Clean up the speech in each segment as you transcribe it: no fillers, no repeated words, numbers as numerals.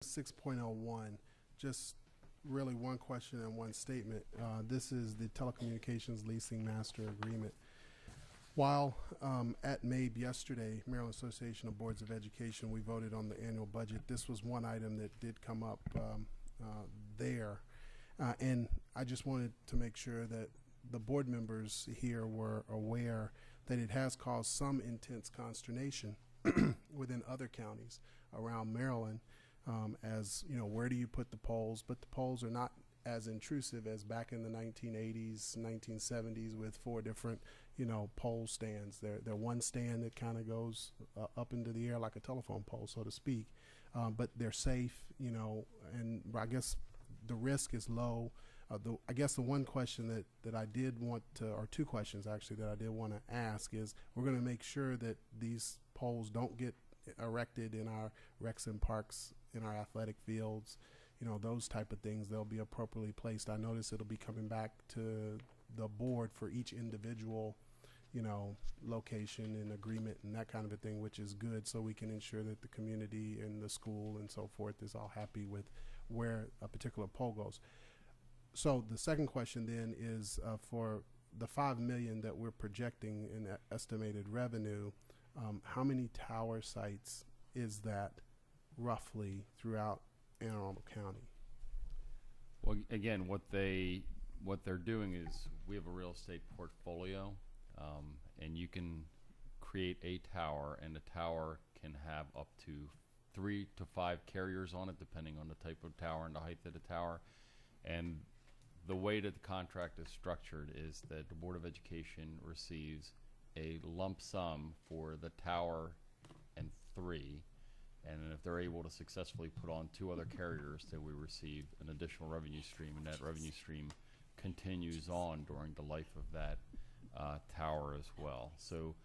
6.01, just really one question and one statement. This is the Telecommunications Leasing Master Agreement. While at MABE yesterday, Maryland Association of Boards of Education, we voted on the annual budget. This was one item that did come up there. And I just wanted to make sure that the board members here were aware that it has caused some intense consternation within other counties around Maryland. As you know, where do you put the poles? But the poles are not as intrusive as back in the 1980s, 1970s with 4 different, pole stands. They're one stand that kind of goes up into the air like a telephone pole, so to speak. But they're safe, and I guess the risk is low. I guess the one question that I did want to, or 2 questions actually that I did want to ask is, we're going to make sure that these poles don't get erected in our recs and parks, in our athletic fields, those type of things. They'll be appropriately placed. I notice it'll be coming back to the board for each individual, location and agreement and that kind of a thing, which is good, so we can ensure that the community and the school and so forth is all happy with where a particular pole goes. So the second question then is for the $5 million that we're projecting in estimated revenue, how many tower sites is that roughly throughout Anne Arundel County? Well, again, what they're doing is we have a real estate portfolio, and you can create a tower, and the tower can have up to 3 to 5 carriers on it, depending on the type of tower and the height of the tower. And the way that the contract is structured is that the Board of Education receives a lump sum for the tower and 3, and then if they're able to successfully put on 2 other carriers, then we receive an additional revenue stream, and that revenue stream continues on during the life of that tower as well. So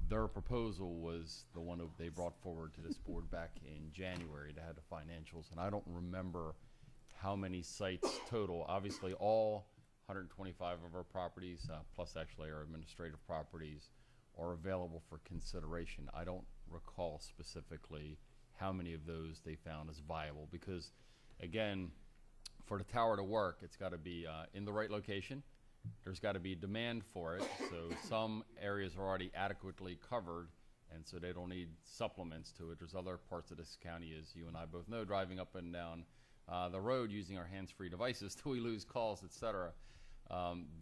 their proposal was the one they brought forward to this board back in January to have the financials, and I don't remember how many sites total. Obviously all 125 of our properties, plus actually our administrative properties, are available for consideration. I don't recall specifically how many of those they found as viable, because again, for the tower to work, it's got to be in the right location. There's got to be demand for it. So some areas are already adequately covered, and so they don't need supplements to it. There's other parts of this county, as you and I both know, driving up and down the road using our hands-free devices till we lose calls, etc.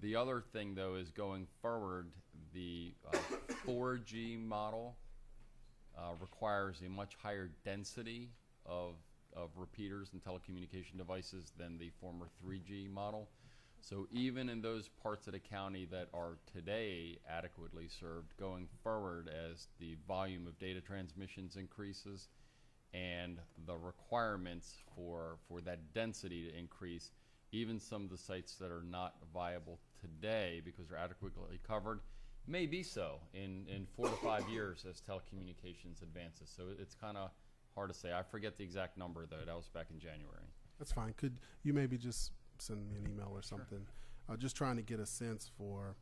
The other thing, though, is going forward, the 4G model requires a much higher density of repeaters and telecommunication devices than the former 3G model. So even in those parts of the county that are today adequately served, going forward as the volume of data transmissions increases and the requirements for that density to increase, even some of the sites that are not viable today because they're adequately covered may be so in 4 to 5 years as telecommunications advances. So it's kind of hard to say. I forget the exact number, though. That was back in January. That's fine. Could you maybe just send me an email or something? Sure. Just trying to get a sense for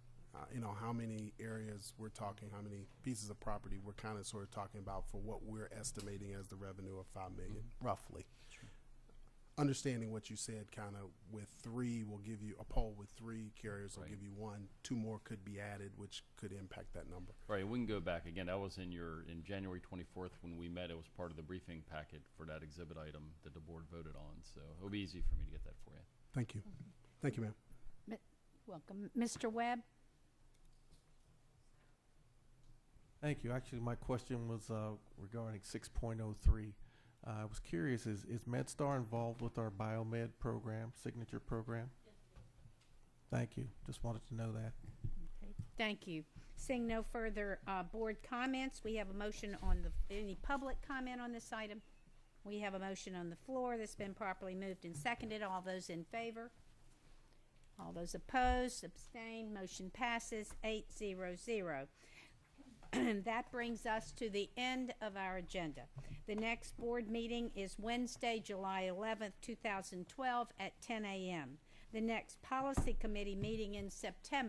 how many areas we're talking, how many pieces of property we're kind of sort of talking about for what we're estimating as the revenue of $5 million, roughly. Sure. Understanding what you said, kind of with 3 will give you a poll with 3 carriers will give you 1, 2 more could be added, which could impact that number. Right. We can go back again. That was in January 24th when we met. It was part of the briefing packet for that exhibit item that the board voted on. So it'll be easy for me to get that for you. Thank you. Thank you, ma'am. Welcome, Mr. Webb. Thank you. Actually, my question was regarding 6.03. I was curious, is MedStar involved with our biomed program, signature program? Thank you. Just wanted to know that. Okay. Thank you. Seeing no further board comments, we have a motion on any public comment on this item. We have a motion on the floor that's been properly moved and seconded. All those in favor? All those opposed? Abstained? Motion passes 8-0-0. That brings us to the end of our agenda. The next board meeting is Wednesday, July 11th, 2012 at 10 a.m. The next policy committee meeting in September